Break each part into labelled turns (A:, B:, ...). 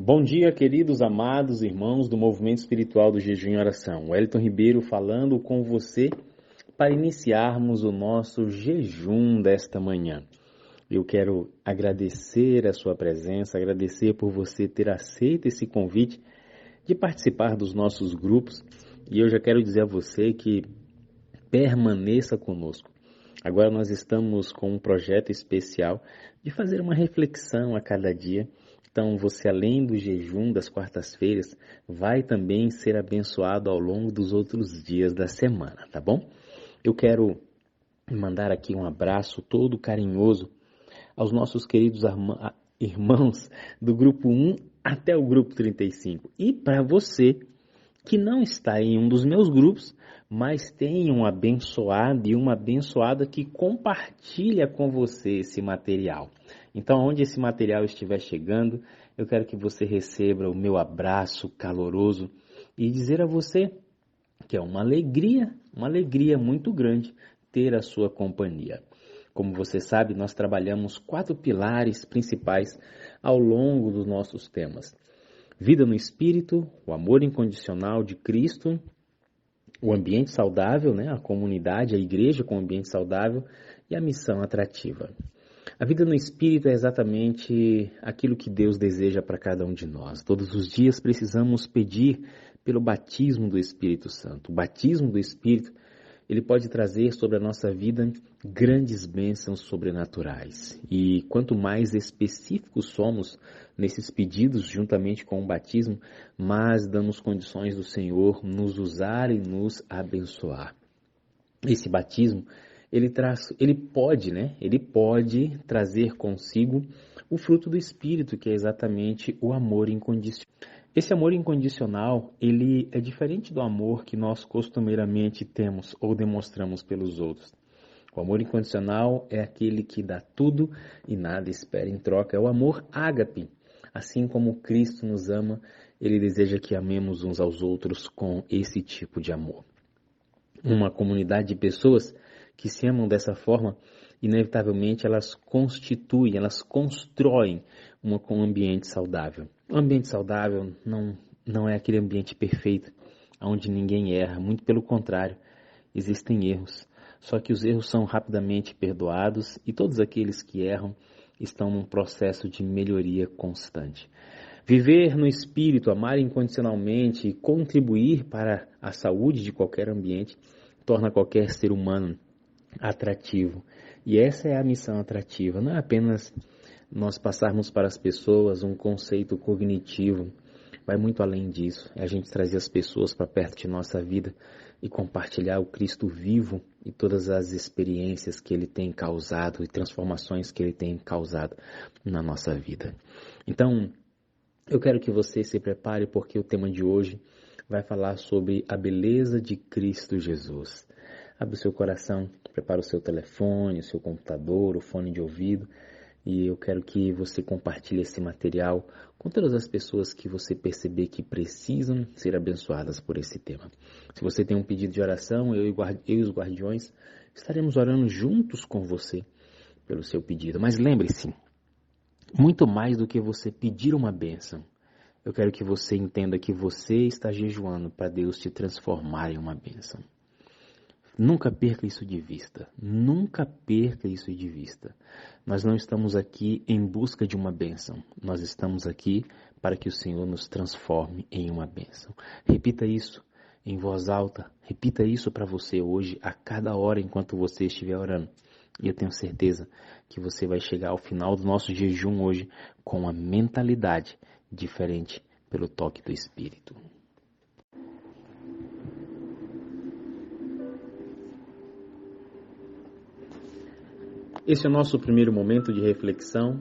A: Bom dia, queridos amados irmãos do Movimento Espiritual do Jejum e Oração. Wellington Ribeiro falando com você para iniciarmos o nosso jejum desta manhã. Eu quero agradecer a sua presença, agradecer por você ter aceito esse convite de participar dos nossos grupos. E eu já quero dizer a você que permaneça conosco. Agora nós estamos com um projeto especial de fazer uma reflexão a cada dia. Então, você, além do jejum das quartas-feiras, vai também ser abençoado ao longo dos outros dias da semana, tá bom? Eu quero mandar aqui um abraço todo carinhoso aos nossos queridos irmãos do grupo 1 até o grupo 35. E para você que não está em um dos meus grupos, mas tem um abençoado e uma abençoada que compartilha com você esse material. Então, onde esse material estiver chegando, eu quero que você receba o meu abraço caloroso e dizer a você que é uma alegria muito grande ter a sua companhia. Como você sabe, nós trabalhamos 4 pilares principais ao longo dos nossos temas. Vida no Espírito, o amor incondicional de Cristo, o ambiente saudável, a comunidade, a igreja com ambiente saudável e a missão atrativa. A vida no Espírito é exatamente aquilo que Deus deseja para cada um de nós. Todos os dias precisamos pedir pelo batismo do Espírito Santo. O batismo do Espírito, ele pode trazer sobre a nossa vida grandes bênçãos sobrenaturais. E quanto mais específicos somos nesses pedidos, juntamente com o batismo, mais damos condições do Senhor nos usar e nos abençoar. Esse batismo, ele pode trazer consigo o fruto do Espírito, que é exatamente o amor incondicional. Esse amor incondicional, ele é diferente do amor que nós costumeiramente temos ou demonstramos pelos outros. O amor incondicional é aquele que dá tudo e nada espera em troca. É o amor ágape. Assim como Cristo nos ama, ele deseja que amemos uns aos outros com esse tipo de amor. Uma comunidade de pessoas que se amam dessa forma, inevitavelmente elas constroem um ambiente saudável. Um ambiente saudável não é aquele ambiente perfeito, onde ninguém erra, muito pelo contrário, existem erros. Só que os erros são rapidamente perdoados e todos aqueles que erram estão num processo de melhoria constante. Viver no Espírito, amar incondicionalmente e contribuir para a saúde de qualquer ambiente torna qualquer ser humano atrativo. E essa é a missão atrativa, não é apenas nós passarmos para as pessoas um conceito cognitivo, vai muito além disso, é a gente trazer as pessoas para perto de nossa vida e compartilhar o Cristo vivo e todas as experiências que Ele tem causado e transformações que Ele tem causado na nossa vida. Então, eu quero que você se prepare porque o tema de hoje vai falar sobre a beleza de Cristo Jesus. Abre o seu coração, prepara o seu telefone, o seu computador, o fone de ouvido e eu quero que você compartilhe esse material com todas as pessoas que você perceber que precisam ser abençoadas por esse tema. Se você tem um pedido de oração, eu e os guardiões estaremos orando juntos com você pelo seu pedido. Mas lembre-se, muito mais do que você pedir uma bênção, eu quero que você entenda que você está jejuando para Deus te transformar em uma bênção. Nunca perca isso de vista. Nunca perca isso de vista. Nós não estamos aqui em busca de uma bênção. Nós estamos aqui para que o Senhor nos transforme em uma bênção. Repita isso em voz alta. Repita isso para você hoje, a cada hora enquanto você estiver orando. E eu tenho certeza que você vai chegar ao final do nosso jejum hoje com uma mentalidade diferente pelo toque do Espírito. Esse é o nosso primeiro momento de reflexão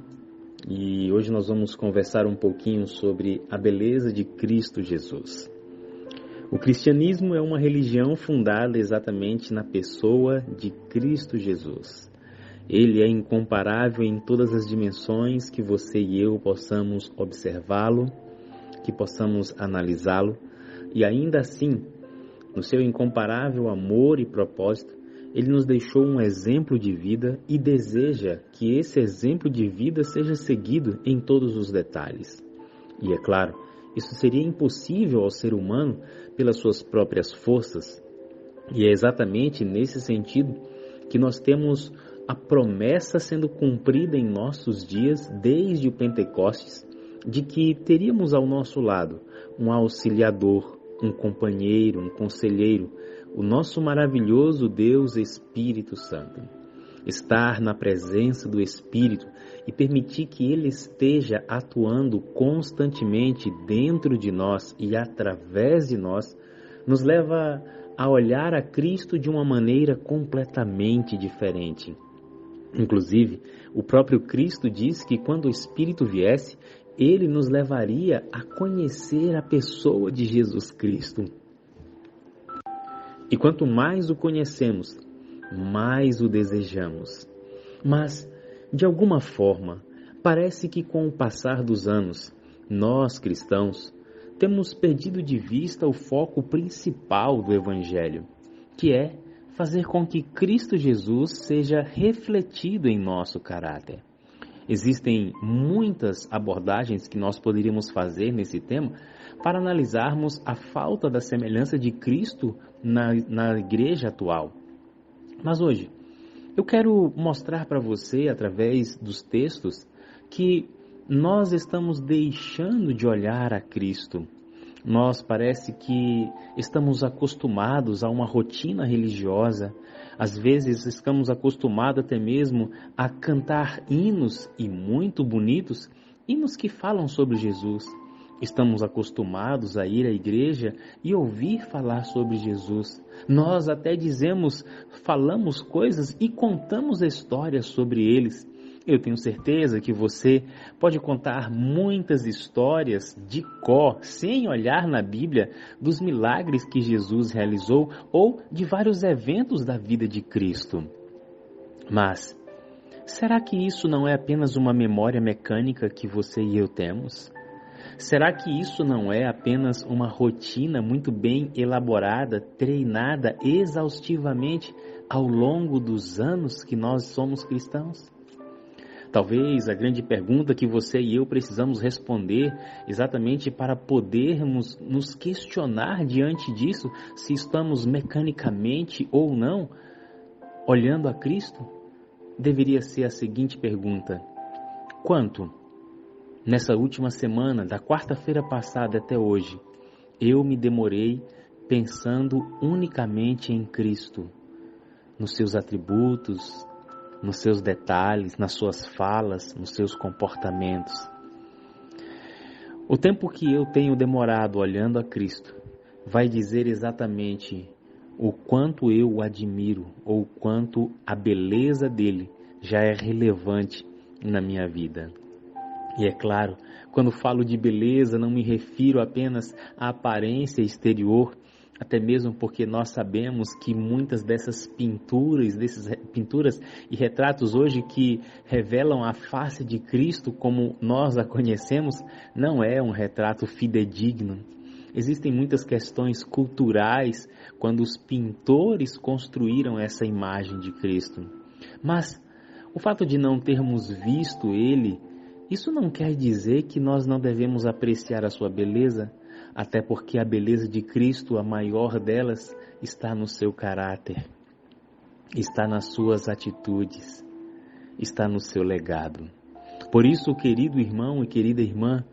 A: e hoje nós vamos conversar um pouquinho sobre a beleza de Cristo Jesus. O cristianismo é uma religião fundada exatamente na pessoa de Cristo Jesus. Ele é incomparável em todas as dimensões que você e eu possamos observá-lo, que possamos analisá-lo e ainda assim, no seu incomparável amor e propósito, Ele nos deixou um exemplo de vida e deseja que esse exemplo de vida seja seguido em todos os detalhes. E é claro, isso seria impossível ao ser humano pelas suas próprias forças. E é exatamente nesse sentido que nós temos a promessa sendo cumprida em nossos dias, desde o Pentecostes, de que teríamos ao nosso lado um auxiliador, um companheiro, um conselheiro, o nosso maravilhoso Deus Espírito Santo. Estar na presença do Espírito e permitir que Ele esteja atuando constantemente dentro de nós e através de nós, nos leva a olhar a Cristo de uma maneira completamente diferente. Inclusive, o próprio Cristo disse que quando o Espírito viesse, Ele nos levaria a conhecer a pessoa de Jesus Cristo. E quanto mais o conhecemos, mais o desejamos. Mas, de alguma forma, parece que com o passar dos anos, nós cristãos temos perdido de vista o foco principal do Evangelho, que é fazer com que Cristo Jesus seja refletido em nosso caráter. Existem muitas abordagens que nós poderíamos fazer nesse tema para analisarmos a falta da semelhança de Cristo na igreja atual. Mas hoje, eu quero mostrar para você, através dos textos, que nós estamos deixando de olhar a Cristo. Nós parece que estamos acostumados a uma rotina religiosa. Às vezes estamos acostumados até mesmo a cantar hinos e muito bonitos, hinos que falam sobre Jesus. Estamos acostumados a ir à igreja e ouvir falar sobre Jesus. Nós até falamos coisas e contamos histórias sobre eles. Eu tenho certeza que você pode contar muitas histórias de cor, sem olhar na Bíblia, dos milagres que Jesus realizou ou de vários eventos da vida de Cristo. Mas, será que isso não é apenas uma memória mecânica que você e eu temos? Será que isso não é apenas uma rotina muito bem elaborada, treinada exaustivamente ao longo dos anos que nós somos cristãos? Talvez a grande pergunta que você e eu precisamos responder exatamente para podermos nos questionar diante disso, se estamos mecanicamente ou não olhando a Cristo, deveria ser a seguinte pergunta: quanto, nessa última semana, da quarta-feira passada até hoje, eu me demorei pensando unicamente em Cristo, nos seus atributos, nos seus detalhes, nas suas falas, nos seus comportamentos? O tempo que eu tenho demorado olhando a Cristo vai dizer exatamente o quanto eu o admiro ou o quanto a beleza dele já é relevante na minha vida. E é claro, quando falo de beleza, não me refiro apenas à aparência exterior, até mesmo porque nós sabemos que muitas dessas pinturas e retratos hoje que revelam a face de Cristo como nós a conhecemos, não é um retrato fidedigno. Existem muitas questões culturais quando os pintores construíram essa imagem de Cristo. Mas o fato de não termos visto ele, isso não quer dizer que nós não devemos apreciar a sua beleza, até porque a beleza de Cristo, a maior delas, está no seu caráter, está nas suas atitudes, está no seu legado. Por isso, querido irmão e querida irmã,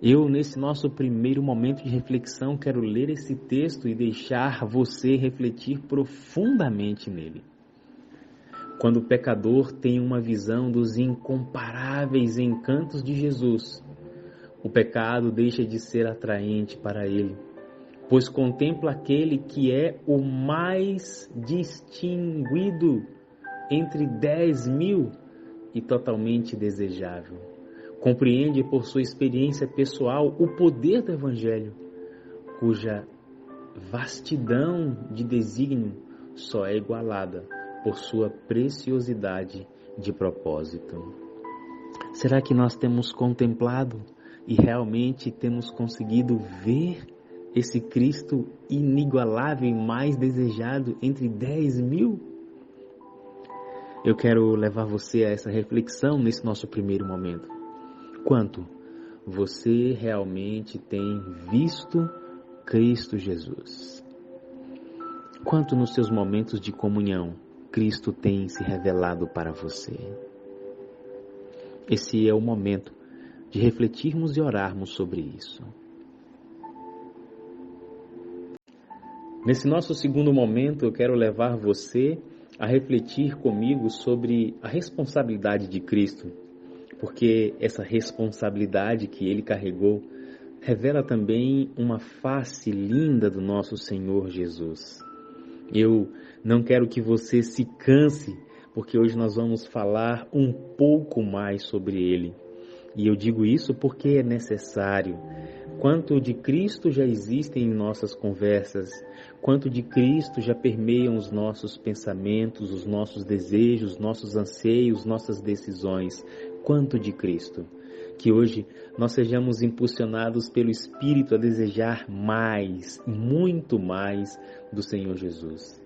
A: eu, nesse nosso primeiro momento de reflexão, quero ler esse texto e deixar você refletir profundamente nele. Quando o pecador tem uma visão dos incomparáveis encantos de Jesus, o pecado deixa de ser atraente para ele, pois contempla aquele que é o mais distinguido entre 10.000 e totalmente desejável. Compreende por sua experiência pessoal o poder do Evangelho, cuja vastidão de desígnio só é igualada por sua preciosidade de propósito. Será que nós temos contemplado e realmente temos conseguido ver esse Cristo inigualável e mais desejado entre 10.000? Eu quero levar você a essa reflexão nesse nosso primeiro momento. Quanto você realmente tem visto Cristo Jesus? Quanto nos seus momentos de comunhão Cristo tem se revelado para você? Esse é o momento de refletirmos e orarmos sobre isso. Nesse nosso segundo momento, eu quero levar você a refletir comigo sobre a responsabilidade de Cristo, porque essa responsabilidade que Ele carregou revela também uma face linda do nosso Senhor Jesus. Eu não quero que você se canse, porque hoje nós vamos falar um pouco mais sobre Ele. E eu digo isso porque é necessário. Quanto de Cristo já existe em nossas conversas, quanto de Cristo já permeiam os nossos pensamentos, os nossos desejos, nossos anseios, nossas decisões. Quanto de Cristo. Que hoje nós sejamos impulsionados pelo Espírito a desejar mais, muito mais do Senhor Jesus.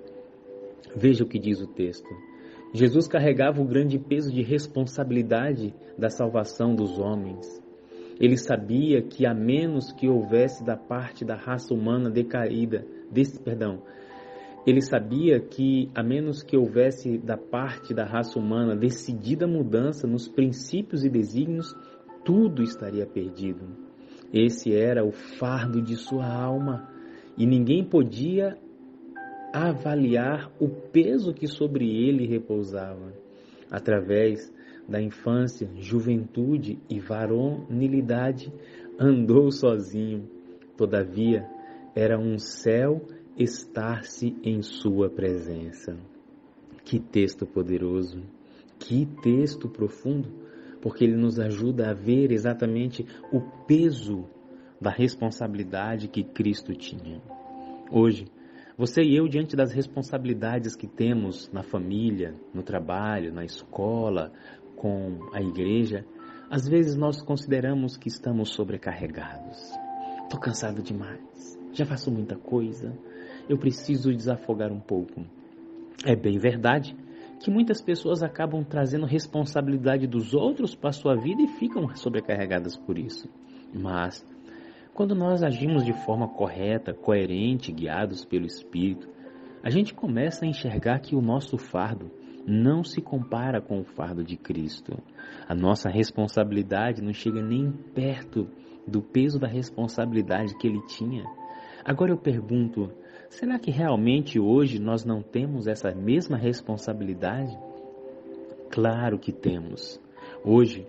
A: Veja o que diz o texto. Jesus carregava o grande peso de responsabilidade da salvação dos homens. Ele sabia que a menos que houvesse da parte da raça humana decaída, ele sabia que a menos que houvesse da parte da raça humana decidida mudança nos princípios e desígnios, tudo estaria perdido. Esse era o fardo de sua alma e ninguém podia avaliar o peso que sobre ele repousava. Através da infância, juventude e varonilidade, andou sozinho. Todavia, era um céu estar-se em sua presença. Que texto poderoso, que texto profundo, porque ele nos ajuda a ver exatamente o peso da responsabilidade que Cristo tinha. Hoje, você e eu, diante das responsabilidades que temos na família, no trabalho, na escola, com a igreja, às vezes nós consideramos que estamos sobrecarregados. Estou cansado demais, já faço muita coisa, eu preciso desafogar um pouco. É bem verdade que muitas pessoas acabam trazendo responsabilidade dos outros para a sua vida e ficam sobrecarregadas por isso. Mas, quando nós agimos de forma correta, coerente, guiados pelo Espírito, a gente começa a enxergar que o nosso fardo não se compara com o fardo de Cristo. A nossa responsabilidade não chega nem perto do peso da responsabilidade que Ele tinha. Agora eu pergunto, será que realmente hoje nós não temos essa mesma responsabilidade? Claro que temos. Hoje,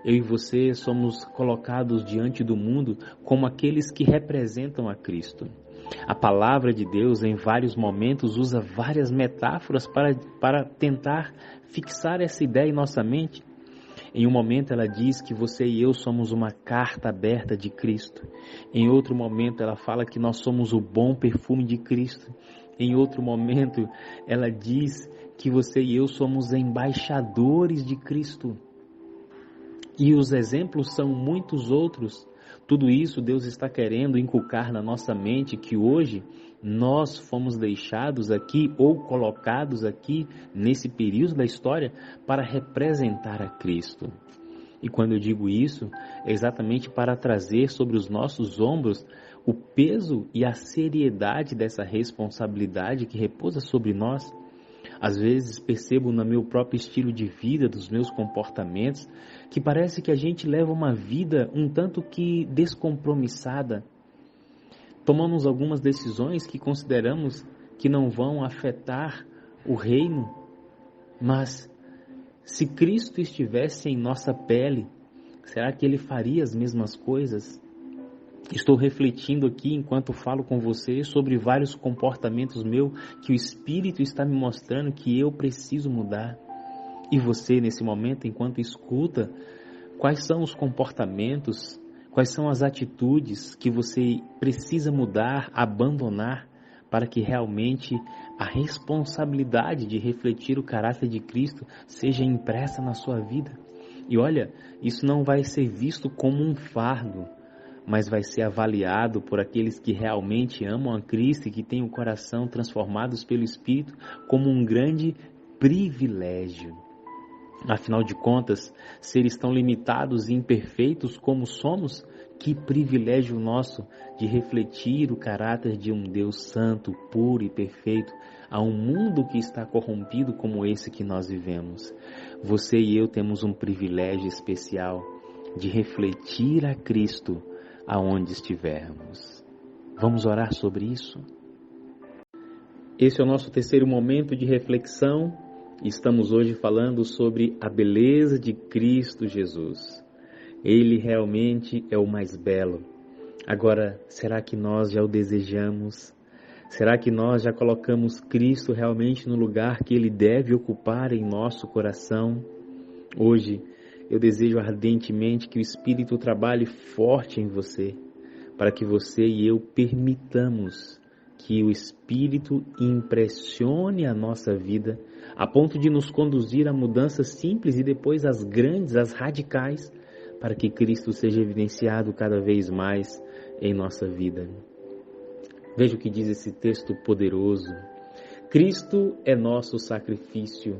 A: eu e você somos colocados diante do mundo como aqueles que representam a Cristo. A palavra de Deus, em vários momentos, usa várias metáforas para tentar fixar essa ideia em nossa mente. Em um momento ela diz que você e eu somos uma carta aberta de Cristo. Em outro momento ela fala que nós somos o bom perfume de Cristo. Em outro momento ela diz que você e eu somos embaixadores de Cristo. E os exemplos são muitos outros. Tudo isso Deus está querendo inculcar na nossa mente que hoje nós fomos deixados aqui ou colocados aqui nesse período da história para representar a Cristo. E quando eu digo isso, é exatamente para trazer sobre os nossos ombros o peso e a seriedade dessa responsabilidade que repousa sobre nós. Às vezes percebo no meu próprio estilo de vida, dos meus comportamentos, que parece que a gente leva uma vida um tanto que descompromissada. Tomamos algumas decisões que consideramos que não vão afetar o reino, mas se Cristo estivesse em nossa pele, será que Ele faria as mesmas coisas? Estou refletindo aqui, enquanto falo com você, sobre vários comportamentos meus que o Espírito está me mostrando que eu preciso mudar. E você, nesse momento, enquanto escuta, quais são os comportamentos, quais são as atitudes que você precisa mudar, abandonar, para que realmente a responsabilidade de refletir o caráter de Cristo seja impressa na sua vida? E olha, isso não vai ser visto como um fardo, mas vai ser avaliado por aqueles que realmente amam a Cristo e que têm o coração transformados pelo Espírito como um grande privilégio. Afinal de contas, seres tão limitados e imperfeitos como somos, que privilégio nosso de refletir o caráter de um Deus santo, puro e perfeito a um mundo que está corrompido como esse que nós vivemos. Você e eu temos um privilégio especial de refletir a Cristo aonde estivermos. Vamos orar sobre isso? Esse é o nosso terceiro momento de reflexão. Estamos hoje falando sobre a beleza de Cristo Jesus. Ele realmente é o mais belo. Agora, será que nós já o desejamos? Será que nós já colocamos Cristo realmente no lugar que Ele deve ocupar em nosso coração? Hoje, eu desejo ardentemente que o Espírito trabalhe forte em você, para que você e eu permitamos que o Espírito impressione a nossa vida, a ponto de nos conduzir a mudanças simples e depois às grandes, às radicais, para que Cristo seja evidenciado cada vez mais em nossa vida. Veja o que diz esse texto poderoso. Cristo é nosso sacrifício,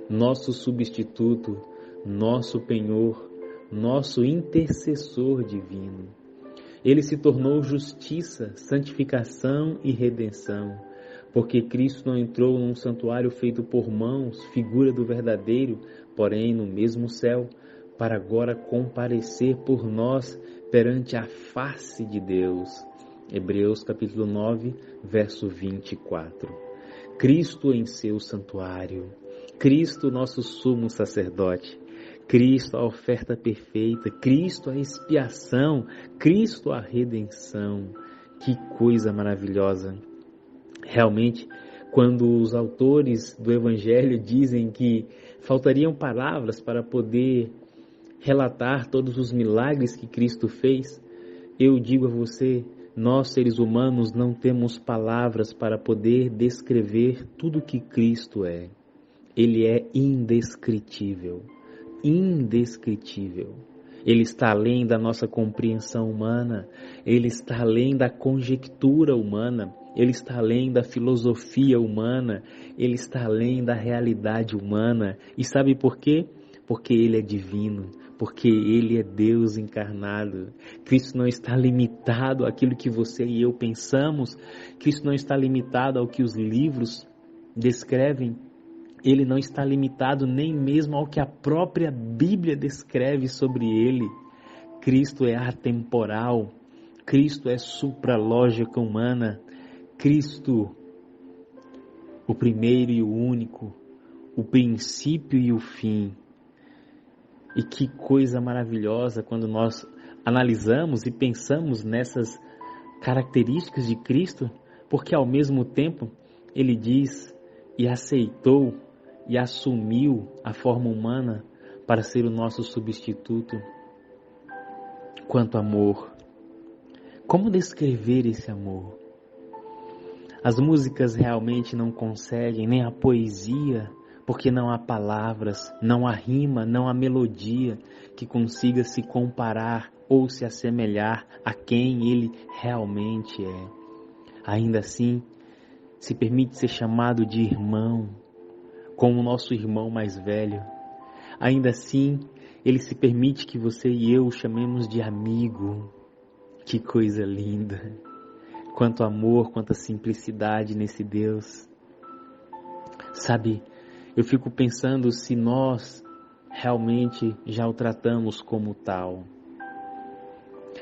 A: nosso substituto, nosso penhor, nosso intercessor divino. Ele se tornou justiça, santificação e redenção, porque Cristo não entrou num santuário feito por mãos, figura do verdadeiro, porém no mesmo céu, para agora comparecer por nós perante a face de Deus. Hebreus capítulo 9, verso 24. Cristo em seu santuário, Cristo nosso sumo sacerdote, Cristo a oferta perfeita, Cristo a expiação, Cristo a redenção. Que coisa maravilhosa! Realmente, quando os autores do Evangelho dizem que faltariam palavras para poder relatar todos os milagres que Cristo fez, eu digo a você, nós seres humanos não temos palavras para poder descrever tudo que Cristo é. Ele é indescritível, indescritível. Ele está além da nossa compreensão humana, Ele está além da conjectura humana, Ele está além da filosofia humana, Ele está além da realidade humana. E sabe por quê? Porque Ele é divino, porque Ele é Deus encarnado. Cristo não está limitado àquilo que você e eu pensamos, Cristo não está limitado ao que os livros descrevem, Ele não está limitado nem mesmo ao que a própria Bíblia descreve sobre Ele. Cristo é atemporal, Cristo é supralógica humana, Cristo, o primeiro e o único, o princípio e o fim. E que coisa maravilhosa quando nós analisamos e pensamos nessas características de Cristo, porque ao mesmo tempo Ele diz e aceitou e assumiu a forma humana para ser o nosso substituto. Quanto amor! Como descrever esse amor? As músicas realmente não conseguem, nem a poesia, porque não há palavras, não há rima, não há melodia que consiga se comparar ou se assemelhar a quem Ele realmente é. Ainda assim, se permite ser chamado de irmão, como o nosso irmão mais velho. Ainda assim, Ele se permite que você e eu o chamemos de amigo. Que coisa linda! Quanto amor, quanta simplicidade nesse Deus. Sabe, eu fico pensando se nós realmente já o tratamos como tal.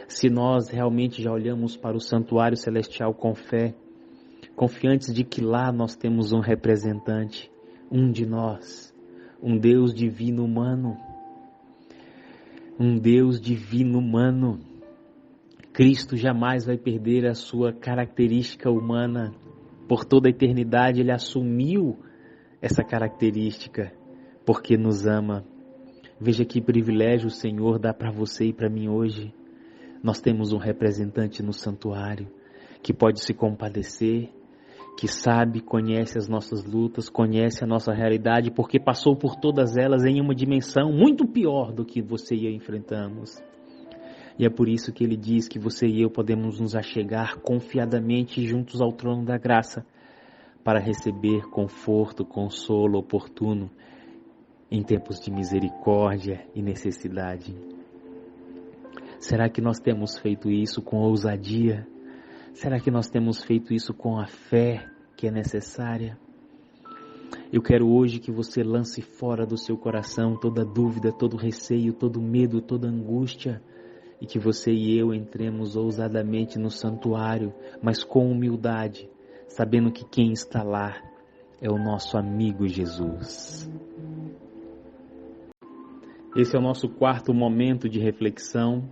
A: Se nós realmente já olhamos para o santuário celestial com fé, confiantes de que lá nós temos um representante, um de nós, um Deus divino humano. Um Deus divino humano. Cristo jamais vai perder a sua característica humana. Por toda a eternidade Ele assumiu essa característica, porque nos ama. Veja que privilégio o Senhor dá para você e para mim hoje. Nós temos um representante no santuário, que pode se compadecer, que sabe, conhece as nossas lutas, conhece a nossa realidade, porque passou por todas elas em uma dimensão muito pior do que você e eu enfrentamos. E é por isso que Ele diz que você e eu podemos nos achegar confiadamente juntos ao trono da graça, para receber conforto, consolo oportuno em tempos de misericórdia e necessidade? Será que nós temos feito isso com ousadia? Será que nós temos feito isso com a fé que é necessária? Eu quero hoje que você lance fora do seu coração toda dúvida, todo receio, todo medo, toda angústia, e que você e eu entremos ousadamente no santuário, mas com humildade, sabendo que quem está lá é o nosso amigo Jesus. Esse é o nosso quarto momento de reflexão,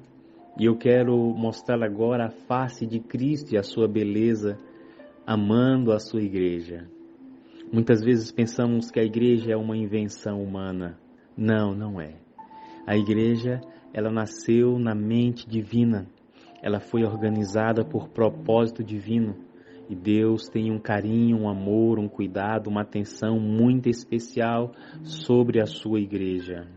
A: e eu quero mostrar agora a face de Cristo e a sua beleza, amando a sua igreja. Muitas vezes pensamos que a igreja é uma invenção humana. Não, não é. A igreja, ela nasceu na mente divina. Ela foi organizada por propósito divino. E Deus tem um carinho, um amor, um cuidado, uma atenção muito especial sobre a sua igreja.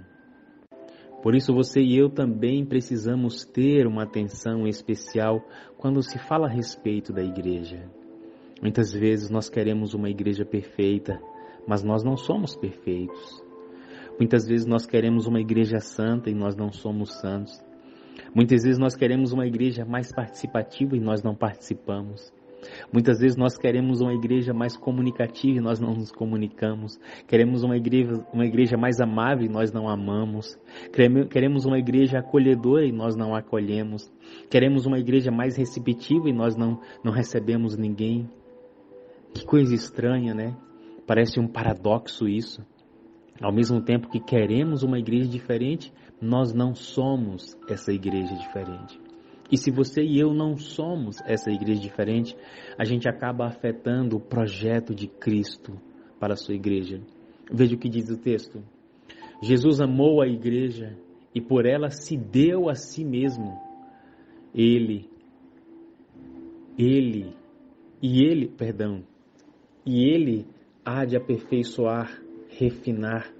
A: Por isso você e eu também precisamos ter uma atenção especial quando se fala a respeito da igreja. Muitas vezes nós queremos uma igreja perfeita, mas nós não somos perfeitos. Muitas vezes nós queremos uma igreja santa e nós não somos santos. Muitas vezes nós queremos uma igreja mais participativa e nós não participamos. Muitas vezes nós queremos uma igreja mais comunicativa e nós não nos comunicamos. Queremos uma igreja mais amável e nós não amamos. Queremos uma igreja acolhedora e nós não acolhemos. Queremos uma igreja mais receptiva e nós não recebemos ninguém. Que coisa estranha, né? Parece um paradoxo isso. Ao mesmo tempo que queremos uma igreja diferente, nós não somos essa igreja diferente. E se você e eu não somos essa igreja diferente, a gente acaba afetando o projeto de Cristo para a sua igreja. Veja o que diz o texto. Jesus amou a igreja e por ela se deu a si mesmo. E ele há de aperfeiçoar, refinar,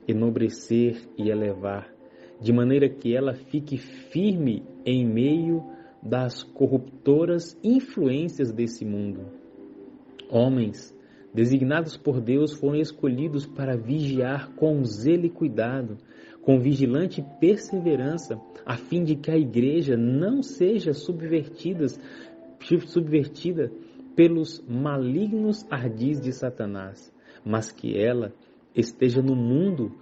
A: enobrecer e elevar, de maneira que ela fique firme em meio das corruptoras influências desse mundo. Homens designados por Deus foram escolhidos para vigiar com zelo e cuidado, com vigilante perseverança, a fim de que a igreja não seja subvertida pelos malignos ardis de Satanás, mas que ela esteja no mundo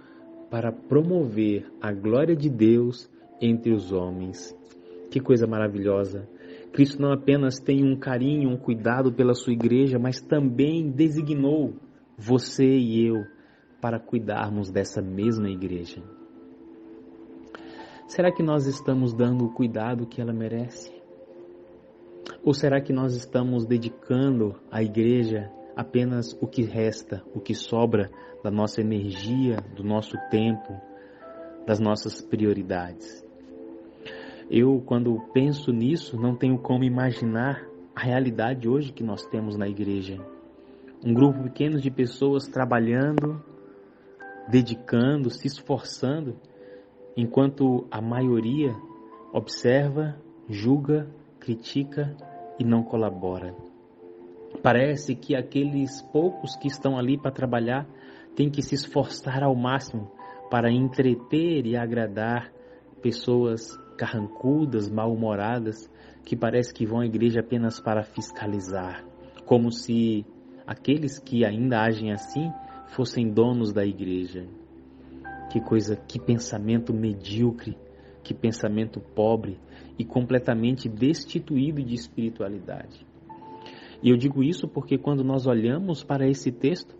A: para promover a glória de Deus entre os homens. Que coisa maravilhosa! Cristo não apenas tem um carinho, um cuidado pela sua igreja, mas também designou você e eu para cuidarmos dessa mesma igreja. Será que nós estamos dando o cuidado que ela merece? Ou será que nós estamos dedicando à igreja apenas o que resta, o que sobra da nossa energia, do nosso tempo, das nossas prioridades? Eu, quando penso nisso, não tenho como imaginar a realidade hoje que nós temos na igreja. Um grupo pequeno de pessoas trabalhando, dedicando, se esforçando, enquanto a maioria observa, julga, critica e não colabora. Parece que aqueles poucos que estão ali para trabalhar têm que se esforçar ao máximo para entreter e agradar pessoas carrancudas, mal-humoradas, que parece que vão à igreja apenas para fiscalizar, como se aqueles que ainda agem assim fossem donos da igreja. Que coisa, que pensamento medíocre, que pensamento pobre e completamente destituído de espiritualidade. E eu digo isso porque quando nós olhamos para esse texto,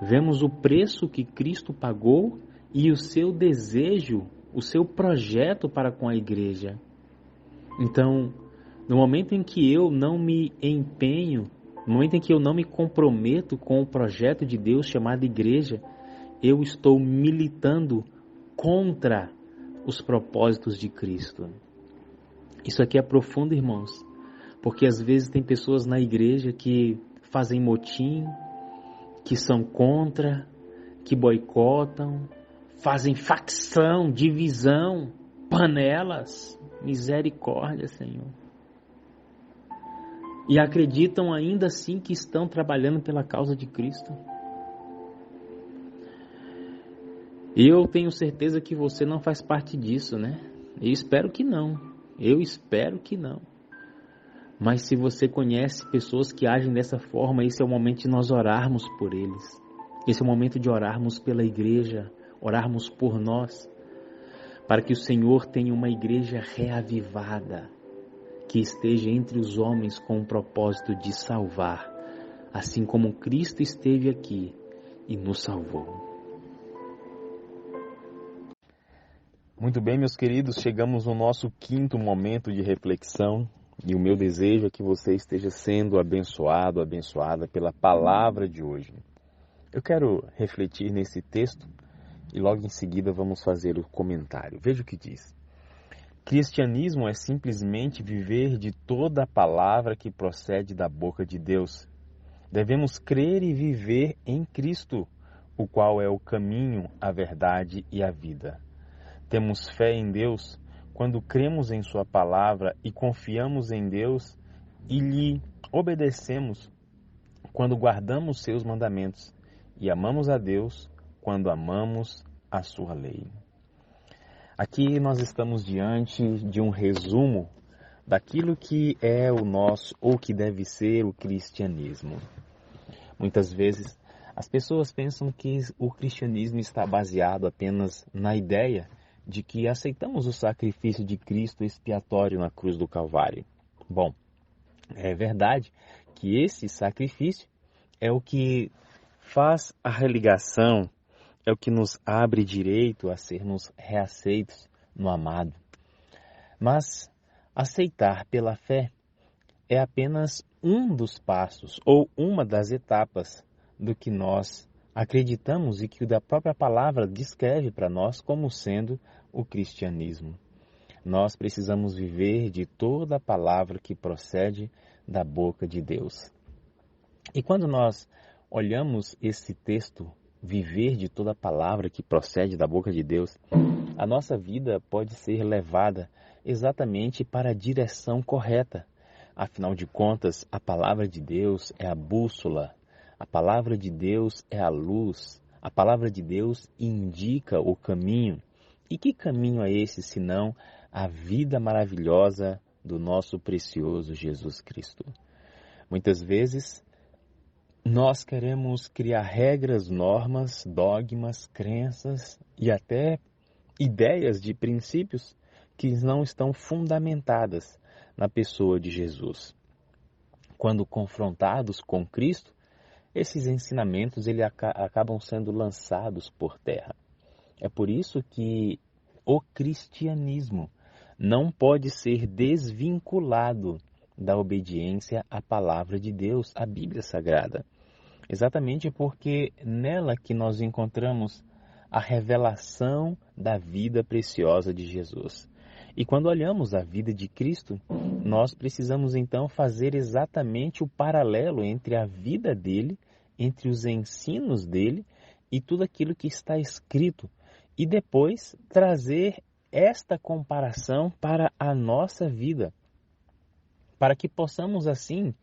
A: vemos o preço que Cristo pagou e o seu desejo, o seu projeto para com a igreja. Então, no momento em que eu não me empenho, no momento em que eu não me comprometo com o projeto de Deus chamado igreja, eu estou militando contra os propósitos de Cristo. Isso aqui é profundo, irmãos, porque às vezes tem pessoas na igreja que fazem motim, que são contra, que boicotam, fazem facção, divisão, panelas. Misericórdia, Senhor. E acreditam ainda assim que estão trabalhando pela causa de Cristo. E eu tenho certeza que você não faz parte disso, né? Eu espero que não. Eu espero que não. Mas se você conhece pessoas que agem dessa forma, esse é o momento de nós orarmos por eles. Esse é o momento de orarmos pela igreja, orarmos por nós, para que o Senhor tenha uma igreja reavivada, que esteja entre os homens com o propósito de salvar, assim como Cristo esteve aqui e nos salvou. Muito bem, meus queridos, chegamos no nosso quinto momento de reflexão e o meu desejo é que você esteja sendo abençoado, abençoada pela palavra de hoje. Eu quero refletir nesse texto e logo em seguida vamos fazer o comentário. Veja o que diz. Cristianismo é simplesmente viver de toda a palavra que procede da boca de Deus. Devemos crer e viver em Cristo, o qual é o caminho, a verdade e a vida. Temos fé em Deus quando cremos em Sua palavra e confiamos em Deus e lhe obedecemos quando guardamos Seus mandamentos e amamos a Deus quando amamos a Sua lei. Aqui nós estamos diante de um resumo daquilo que é o nosso ou que deve ser o cristianismo. Muitas vezes as pessoas pensam que o cristianismo está baseado apenas na ideia de que aceitamos o sacrifício de Cristo expiatório na cruz do Calvário. Bom, é verdade que esse sacrifício é o que faz a religação, é o que nos abre direito a sermos reaceitos no amado. Mas aceitar pela fé é apenas um dos passos ou uma das etapas do que nós acreditamos e que a própria palavra descreve para nós como sendo o cristianismo. Nós precisamos viver de toda a palavra que procede da boca de Deus. E quando nós olhamos esse texto, viver de toda a palavra que procede da boca de Deus, a nossa vida pode ser levada exatamente para a direção correta. Afinal de contas, a palavra de Deus é a bússola, a palavra de Deus é a luz, a palavra de Deus indica o caminho. E que caminho é esse, senão a vida maravilhosa do nosso precioso Jesus Cristo? Muitas vezes, nós queremos criar regras, normas, dogmas, crenças e até ideias de princípios que não estão fundamentadas na pessoa de Jesus. Quando confrontados com Cristo, esses ensinamentos acabam sendo lançados por terra. É por isso que o cristianismo não pode ser desvinculado da obediência à palavra de Deus, à Bíblia Sagrada. Exatamente porque nela que nós encontramos a revelação da vida preciosa de Jesus. E quando olhamos a vida de Cristo, nós precisamos então fazer exatamente o paralelo entre a vida dele, entre os ensinos dele e tudo aquilo que está escrito. E depois trazer esta comparação para a nossa vida, para que possamos assim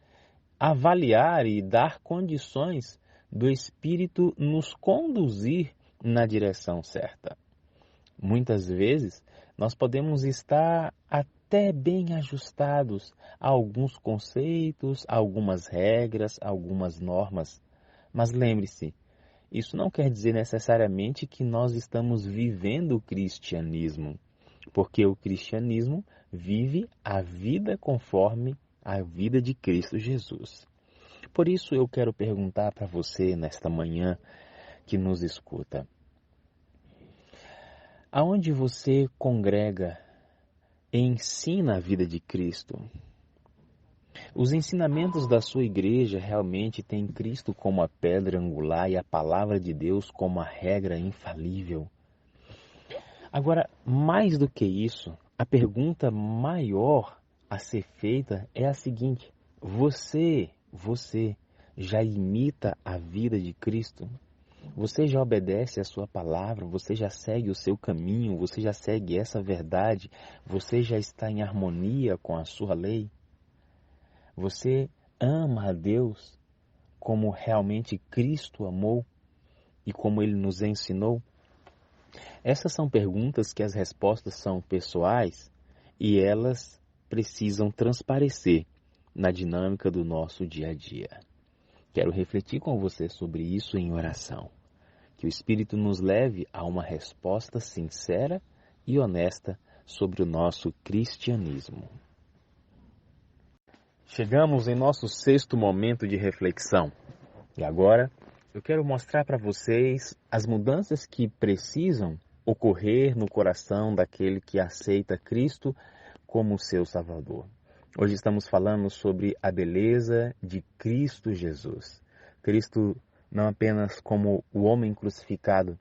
A: avaliar e dar condições do Espírito nos conduzir na direção certa. Muitas vezes nós podemos estar até bem ajustados a alguns conceitos, a algumas regras, a algumas normas, mas lembre-se, isso não quer dizer necessariamente que nós estamos vivendo o cristianismo, porque o cristianismo vive a vida conforme a vida de Cristo Jesus. Por isso eu quero perguntar para você nesta manhã que nos escuta: aonde você congrega e ensina a vida de Cristo? Os ensinamentos da sua igreja realmente têm Cristo como a pedra angular e a palavra de Deus como a regra infalível? Agora, mais do que isso, a pergunta maior a ser feita é a seguinte: você já imita a vida de Cristo? Você já obedece a sua palavra? Você já segue o seu caminho? Você já segue essa verdade? Você já está em harmonia com a sua lei? Você ama a Deus como realmente Cristo amou e como Ele nos ensinou? Essas são perguntas que as respostas são pessoais e elas precisam transparecer na dinâmica do nosso dia a dia. Quero refletir com você sobre isso em oração. Que o Espírito nos leve a uma resposta sincera e honesta sobre o nosso cristianismo. Chegamos em nosso sexto momento de reflexão. E agora eu quero mostrar para vocês as mudanças que precisam ocorrer no coração daquele que aceita Cristo como seu Salvador. Hoje estamos falando sobre a beleza de Cristo Jesus. Cristo não apenas como o homem crucificado,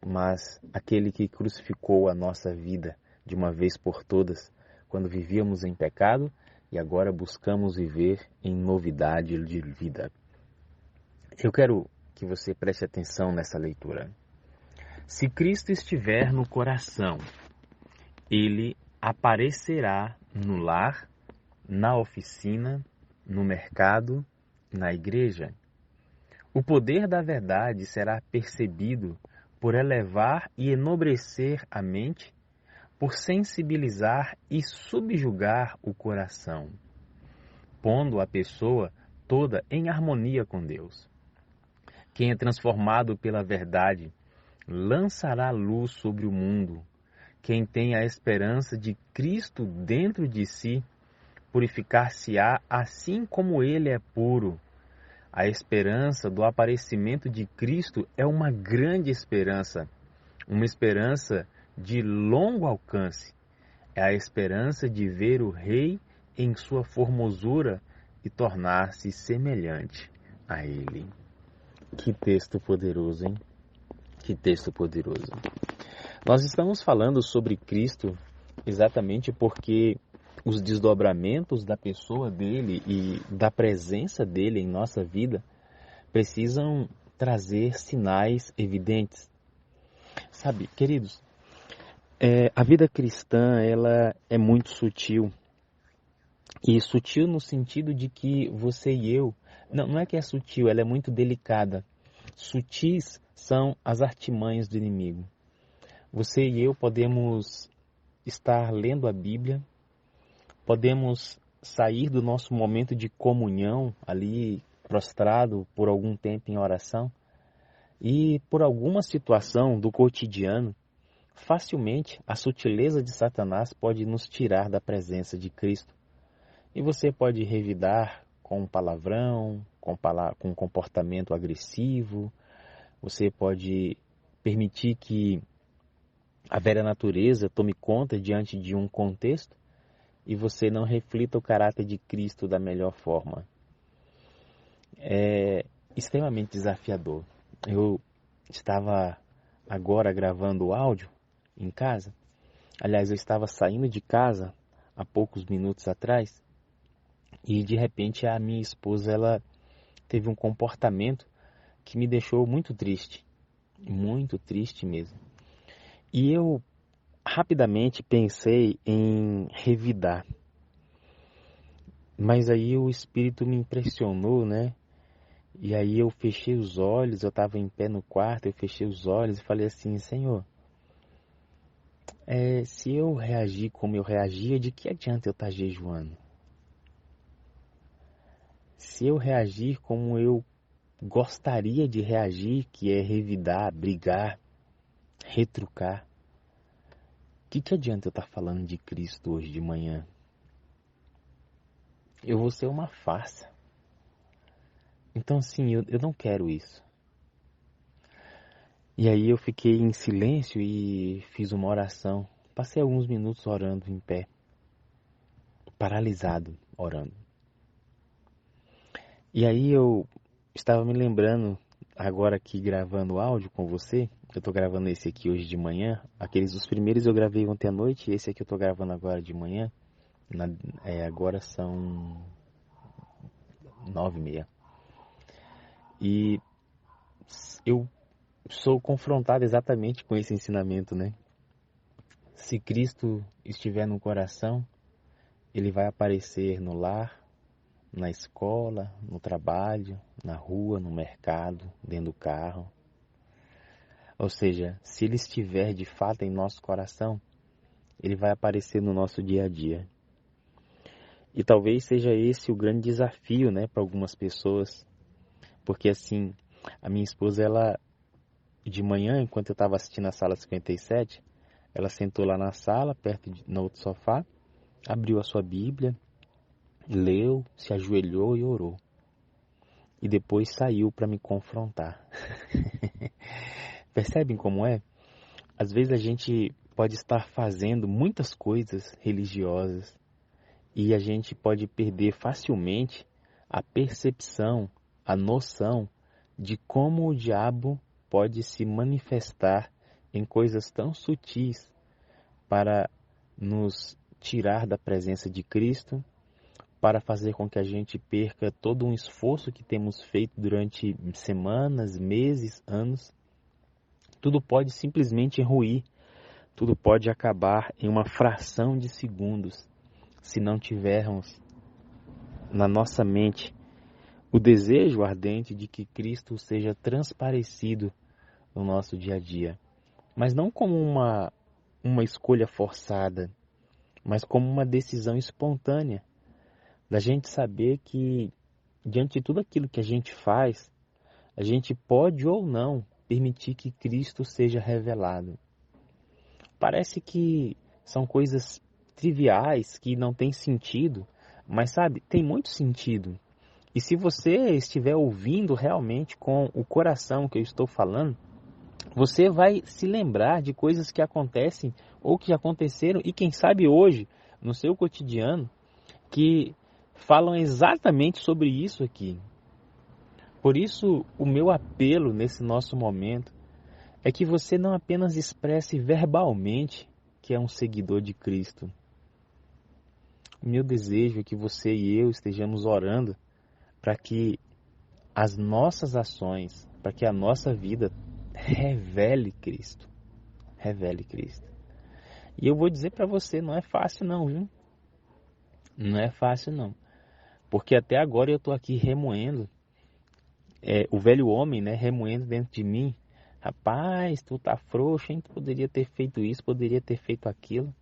A: mas aquele que crucificou a nossa vida de uma vez por todas, quando vivíamos em pecado e agora buscamos viver em novidade de vida. Eu quero que você preste atenção nessa leitura. Se Cristo estiver no coração, ele aparecerá no lar, na oficina, no mercado, na igreja. O poder da verdade será percebido por elevar e enobrecer a mente, por sensibilizar e subjugar o coração, pondo a pessoa toda em harmonia com Deus. Quem é transformado pela verdade lançará luz sobre o mundo. Quem tem a esperança de Cristo dentro de si, purificar-se-á assim como ele é puro. A esperança do aparecimento de Cristo é uma grande esperança, uma esperança de longo alcance. É a esperança de ver o Rei em sua formosura e tornar-se semelhante a Ele. Que texto poderoso, hein? Que texto poderoso. Nós estamos falando sobre Cristo exatamente porque os desdobramentos da pessoa dele e da presença dele em nossa vida precisam trazer sinais evidentes. Sabe, queridos, a vida cristã ela é muito sutil. E sutil no sentido de que você e eu, não é que é sutil, ela é muito delicada. Sutis são as artimanhas do inimigo. Você e eu podemos estar lendo a Bíblia, podemos sair do nosso momento de comunhão ali prostrado por algum tempo em oração e por alguma situação do cotidiano, facilmente a sutileza de Satanás pode nos tirar da presença de Cristo. E você pode revidar com um palavrão, com um comportamento agressivo, você pode permitir que a velha natureza tome conta diante de um contexto e você não reflita o caráter de Cristo da melhor forma. É extremamente desafiador. Eu estava agora gravando o áudio em casa. Aliás, eu estava saindo de casa há poucos minutos atrás e de repente a minha esposa ela teve um comportamento que me deixou muito triste mesmo. E eu rapidamente pensei em revidar. Mas aí o Espírito me impressionou, né? E aí eu fechei os olhos, eu estava em pé no quarto, eu fechei os olhos e falei assim, Senhor, se eu reagir como eu reagia, de que adianta eu estar jejuando? Se eu reagir como eu gostaria de reagir, que é revidar, brigar, retrucar, que adianta eu estar falando de Cristo hoje de manhã? Eu vou ser uma farsa. Então, sim, eu não quero isso. E aí eu fiquei em silêncio e fiz uma oração. Passei alguns minutos orando em pé, paralisado, orando. E aí eu estava me lembrando, agora aqui gravando áudio com você, eu estou gravando esse aqui hoje de manhã, os primeiros eu gravei ontem à noite, e esse aqui eu estou gravando agora de manhã, agora são 9h30. E eu sou confrontado exatamente com esse ensinamento, né? Se Cristo estiver no coração, Ele vai aparecer no lar, na escola, no trabalho, na rua, no mercado, dentro do carro. Ou seja, se Ele estiver de fato em nosso coração, Ele vai aparecer no nosso dia a dia. E talvez seja esse o grande desafio, né, para algumas pessoas. Porque assim, a minha esposa, ela, de manhã, enquanto eu estava assistindo a sala 57, ela sentou lá na sala, no outro sofá, abriu a sua Bíblia, leu, se ajoelhou e orou. E depois saiu para me confrontar. Percebem como é? Às vezes a gente pode estar fazendo muitas coisas religiosas e a gente pode perder facilmente a percepção, a noção de como o diabo pode se manifestar em coisas tão sutis para nos tirar da presença de Cristo, para fazer com que a gente perca todo um esforço que temos feito durante semanas, meses, anos. Tudo pode simplesmente ruir, tudo pode acabar em uma fração de segundos, se não tivermos na nossa mente o desejo ardente de que Cristo seja transparecido no nosso dia a dia. Mas não como uma escolha forçada, mas como uma decisão espontânea, da gente saber que, diante de tudo aquilo que a gente faz, a gente pode ou não permitir que Cristo seja revelado. Parece que são coisas triviais, que não têm sentido, mas sabe, tem muito sentido. E se você estiver ouvindo realmente com o coração que eu estou falando, você vai se lembrar de coisas que acontecem ou que aconteceram e quem sabe hoje, no seu cotidiano, que falam exatamente sobre isso aqui. Por isso, o meu apelo nesse nosso momento é que você não apenas expresse verbalmente que é um seguidor de Cristo. O meu desejo é que você e eu estejamos orando para que as nossas ações, para que a nossa vida revele Cristo. Revele Cristo. E eu vou dizer para você, não é fácil não, viu? Não é fácil não. Porque até agora eu estou aqui remoendo, o velho homem, né, remoendo dentro de mim. Rapaz, tu tá frouxo, hein? Tu poderia ter feito isso, poderia ter feito aquilo.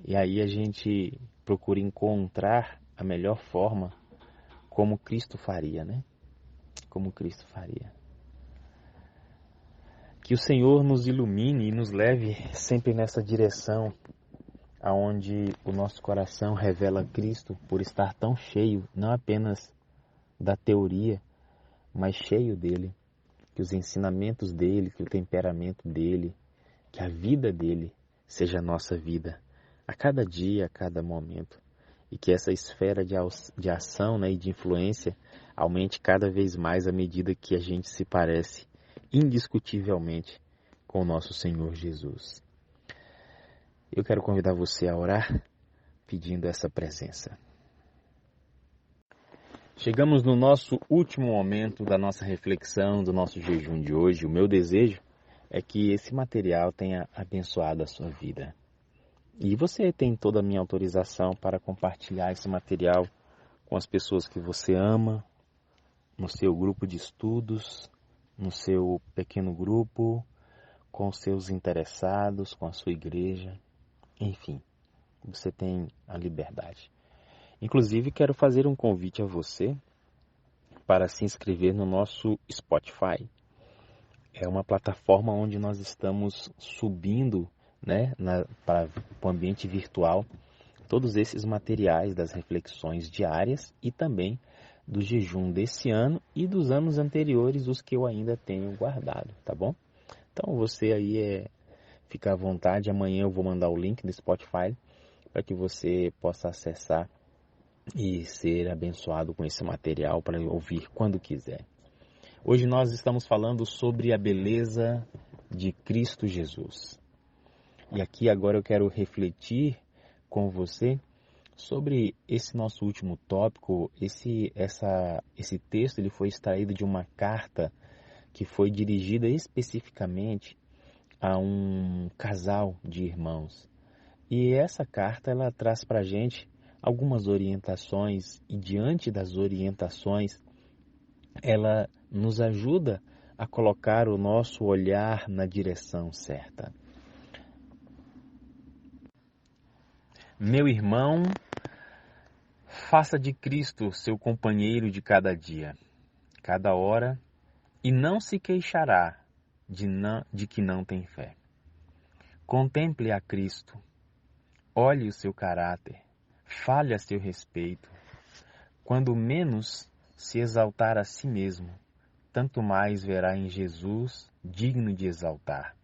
A: E aí a gente procura encontrar a melhor forma como Cristo faria, né? Como Cristo faria. Que o Senhor nos ilumine e nos leve sempre nessa direção, aonde o nosso coração revela Cristo por estar tão cheio, não apenas da teoria, mas cheio dele. Que os ensinamentos dele, que o temperamento dele, que a vida dele seja a nossa vida, a cada dia, a cada momento. E que essa esfera de ação, né, e de influência aumente cada vez mais à medida que a gente se parece indiscutivelmente com o nosso Senhor Jesus. Eu quero convidar você a orar pedindo essa presença. Chegamos no nosso último momento da nossa reflexão, do nosso jejum de hoje. O meu desejo é que esse material tenha abençoado a sua vida. E você tem toda a minha autorização para compartilhar esse material com as pessoas que você ama, no seu grupo de estudos, no seu pequeno grupo, com os seus interessados, com a sua igreja, enfim, você tem a liberdade. Inclusive, quero fazer um convite a você para se inscrever no nosso Spotify. É uma plataforma onde nós estamos subindo, né, para o ambiente virtual, todos esses materiais das reflexões diárias e também do jejum desse ano e dos anos anteriores, os que eu ainda tenho guardado, tá bom? Então você aí fica à vontade, amanhã eu vou mandar o link do Spotify para que você possa acessar e ser abençoado com esse material para ouvir quando quiser. Hoje nós estamos falando sobre a beleza de Cristo Jesus. E aqui agora eu quero refletir com você sobre esse nosso último tópico. Esse texto ele foi extraído de uma carta que foi dirigida especificamente a um casal de irmãos. E essa carta ela traz para a gente algumas orientações e diante das orientações ela nos ajuda a colocar o nosso olhar na direção certa. Meu irmão, faça de Cristo seu companheiro de cada dia, cada hora, e não se queixará de que não tem fé. Contemple a Cristo, olhe o seu caráter, fale a seu respeito. Quando menos se exaltar a si mesmo, tanto mais verá em Jesus digno de exaltar.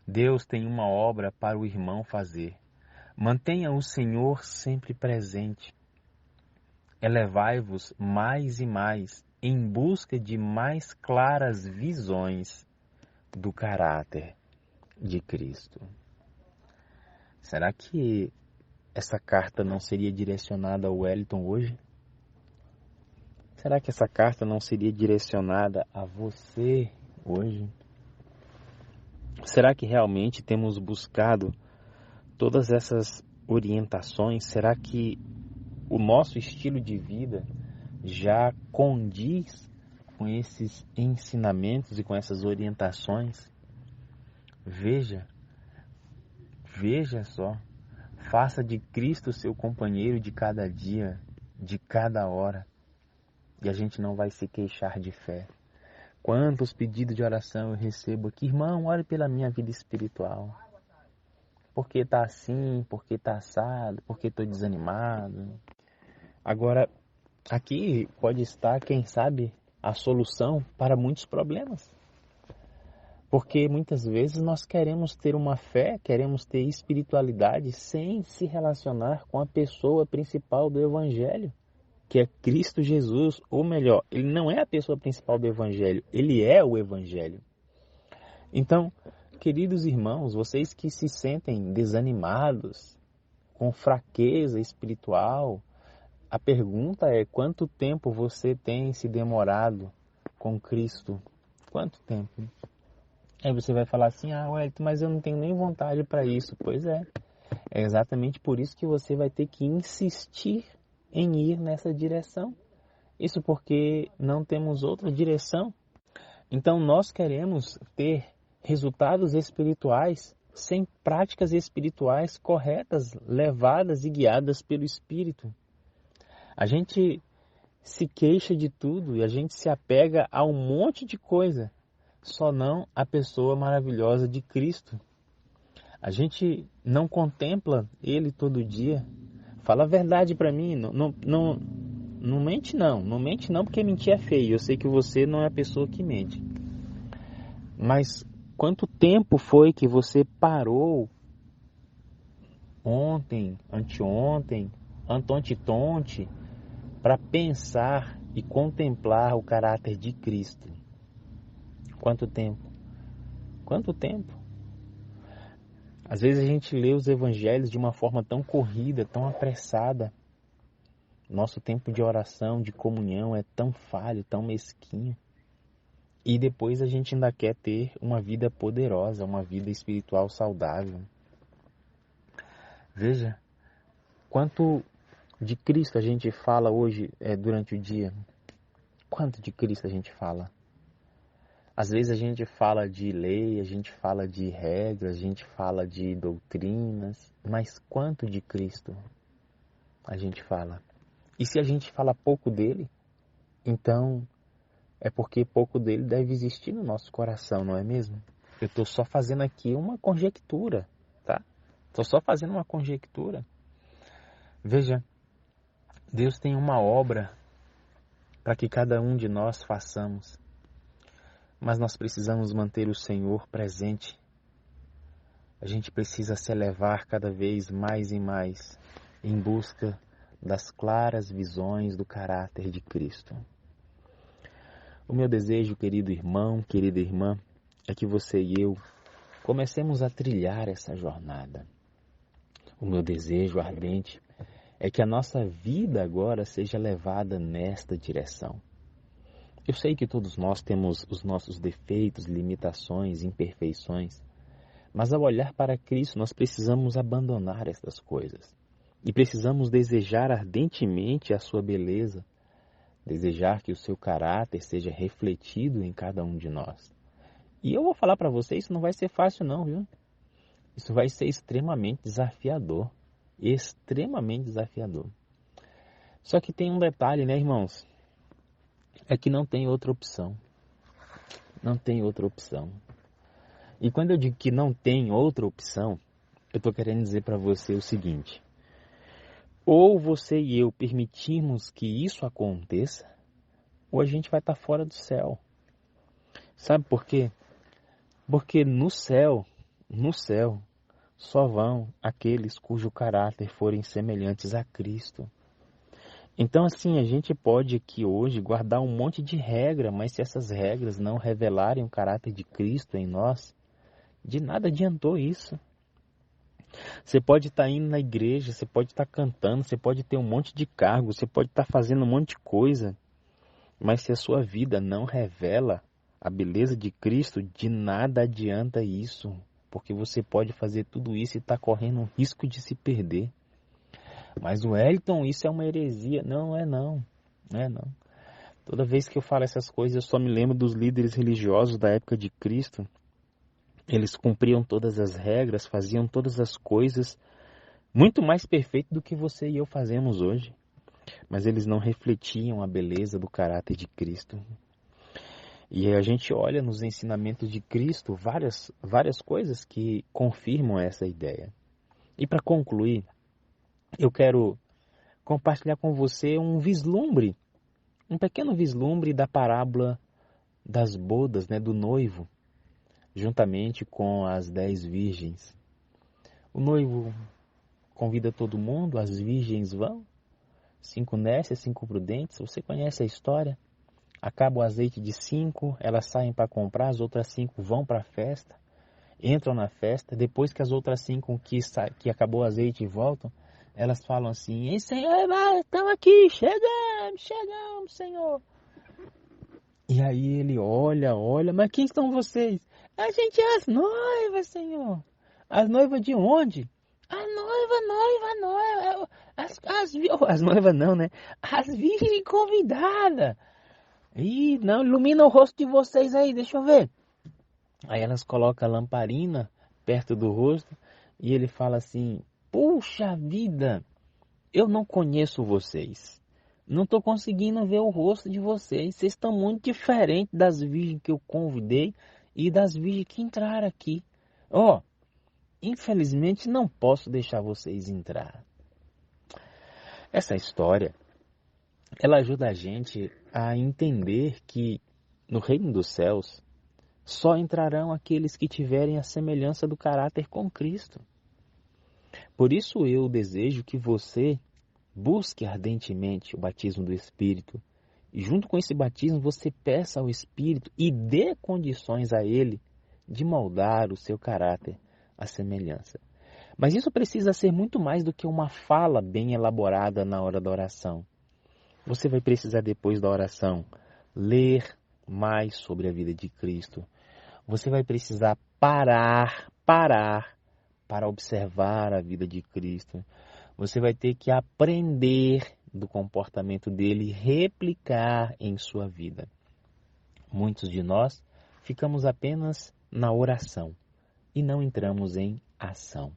A: Deus tem uma obra para o irmão fazer. Mantenha o Senhor sempre presente. Elevai-vos mais e mais em busca de mais claras visões do caráter de Cristo. Será que essa carta não seria direcionada ao Wellington hoje? Será que essa carta não seria direcionada a você hoje? Será que realmente temos buscado todas essas orientações? Será que o nosso estilo de vida já condiz com esses ensinamentos e com essas orientações? Veja só, faça de Cristo seu companheiro de cada dia, de cada hora, e a gente não vai se queixar de fé. Quantos pedidos de oração eu recebo aqui, irmão, ore pela minha vida espiritual. Porque está assim, porque está assado, porque estou desanimado. Agora, aqui pode estar, quem sabe, a solução para muitos problemas. Porque muitas vezes nós queremos ter uma fé, queremos ter espiritualidade sem se relacionar com a pessoa principal do Evangelho, que é Cristo Jesus. Ou melhor, ele não é a pessoa principal do Evangelho, ele é o Evangelho. Então, queridos irmãos, vocês que se sentem desanimados, com fraqueza espiritual, a pergunta é: quanto tempo você tem se demorado com Cristo? Quanto tempo? Aí você vai falar assim: Wellington, mas eu não tenho nem vontade para isso. Pois é exatamente por isso que você vai ter que insistir em ir nessa direção. Isso porque não temos outra direção. Então nós queremos ter resultados espirituais sem práticas espirituais corretas, levadas e guiadas pelo Espírito. A gente se queixa de tudo e a gente se apega a um monte de coisa, só não a pessoa maravilhosa de Cristo. A gente não contempla Ele todo dia. Fala a verdade para mim, não mente não, porque mentir é feio. Eu sei que você não é a pessoa que mente. Mas quanto tempo foi que você parou ontem, anteontem, antonte para pensar e contemplar o caráter de Cristo? Quanto tempo? Quanto tempo? Às vezes a gente lê os evangelhos de uma forma tão corrida, tão apressada. Nosso tempo de oração, de comunhão é tão falho, tão mesquinho. E depois a gente ainda quer ter uma vida poderosa, uma vida espiritual saudável. Veja, quanto de Cristo a gente fala hoje durante o dia? Quanto de Cristo a gente fala? Às vezes a gente fala de lei, a gente fala de regras, a gente fala de doutrinas, mas quanto de Cristo a gente fala? E se a gente fala pouco dele, então é porque pouco dele deve existir no nosso coração, não é mesmo? Eu estou só fazendo aqui uma conjectura, tá? Estou só fazendo uma conjectura. Veja, Deus tem uma obra para que cada um de nós façamos. Mas nós precisamos manter o Senhor presente. A gente precisa se elevar cada vez mais e mais em busca das claras visões do caráter de Cristo. O meu desejo, querido irmão, querida irmã, é que você e eu comecemos a trilhar essa jornada. O meu desejo ardente é que a nossa vida agora seja levada nesta direção. Eu sei que todos nós temos os nossos defeitos, limitações, imperfeições, mas ao olhar para Cristo nós precisamos abandonar essas coisas e precisamos desejar ardentemente a sua beleza, desejar que o seu caráter seja refletido em cada um de nós. E eu vou falar para você, isso não vai ser fácil não, viu? Isso vai ser extremamente desafiador. Extremamente desafiador. Só que tem um detalhe, né, irmãos? É que não tem outra opção. Não tem outra opção. E quando eu digo que não tem outra opção, eu estou querendo dizer para você o seguinte. Ou você e eu permitirmos que isso aconteça, ou a gente vai estar fora do céu. Sabe por quê? Porque no céu, só vão aqueles cujo caráter forem semelhantes a Cristo. Então, assim, a gente pode aqui hoje guardar um monte de regra, mas se essas regras não revelarem o caráter de Cristo em nós, de nada adiantou isso. Você pode estar indo na igreja, você pode estar cantando, você pode ter um monte de cargo, você pode estar fazendo um monte de coisa, mas se a sua vida não revela a beleza de Cristo, de nada adianta isso, porque você pode fazer tudo isso e estar correndo um risco de se perder. Mas o Wellington, isso é uma heresia. Não é não. Não é não. Toda vez que eu falo essas coisas, eu só me lembro dos líderes religiosos da época de Cristo. Eles cumpriam todas as regras, faziam todas as coisas muito mais perfeito do que você e eu fazemos hoje. Mas eles não refletiam a beleza do caráter de Cristo. E a gente olha nos ensinamentos de Cristo várias coisas que confirmam essa ideia. E para concluir, eu quero compartilhar com você um pequeno vislumbre da parábola das bodas, né, do noivo, juntamente com as 10 virgens. O noivo convida todo mundo, as virgens vão, 5 nécias, 5 prudentes, você conhece a história. Acaba o azeite de 5, elas saem para comprar, as outras 5 vão para a festa, entram na festa, depois que as outras 5 que acabou o azeite voltam, elas falam assim: Ei, Senhor, estamos aqui, chegamos, Senhor. E aí ele olha, mas quem são vocês? A gente é as noivas, Senhor. As noivas de onde? A noiva. As noivas não, né? As virgens convidadas. Ih, não, ilumina o rosto de vocês aí, deixa eu ver. Aí elas colocam a lamparina perto do rosto e ele fala assim: Puxa vida, eu não conheço vocês. Não estou conseguindo ver o rosto de vocês. Vocês estão muito diferentes das virgens que eu convidei e das virgens que entraram aqui. Infelizmente não posso deixar vocês entrar. Essa história, ela ajuda a gente a entender que no reino dos céus só entrarão aqueles que tiverem a semelhança do caráter com Cristo. Por isso eu desejo que você busque ardentemente o batismo do Espírito. E junto com esse batismo você peça ao Espírito e dê condições a Ele de moldar o seu caráter à semelhança. Mas isso precisa ser muito mais do que uma fala bem elaborada na hora da oração. Você vai precisar, depois da oração, ler mais sobre a vida de Cristo. Você vai precisar parar para observar a vida de Cristo. Você vai ter que aprender do comportamento dele e replicar em sua vida. Muitos de nós ficamos apenas na oração e não entramos em ação.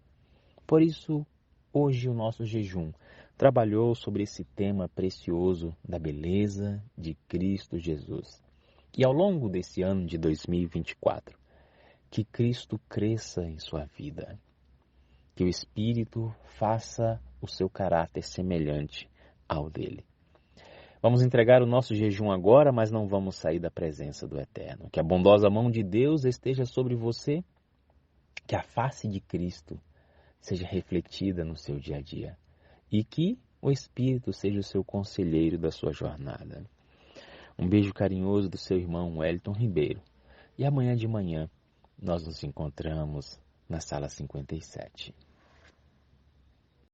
A: Por isso, hoje o nosso jejum trabalhou sobre esse tema precioso da beleza de Cristo Jesus. E ao longo desse ano de 2024, que Cristo cresça em sua vida, que o Espírito faça o seu caráter semelhante ao dele. Vamos entregar o nosso jejum agora, mas não vamos sair da presença do Eterno. Que a bondosa mão de Deus esteja sobre você, que a face de Cristo seja refletida no seu dia a dia e que o Espírito seja o seu conselheiro da sua jornada. Um beijo carinhoso do seu irmão Wellington Ribeiro. E amanhã de manhã nós nos encontramos na sala 57.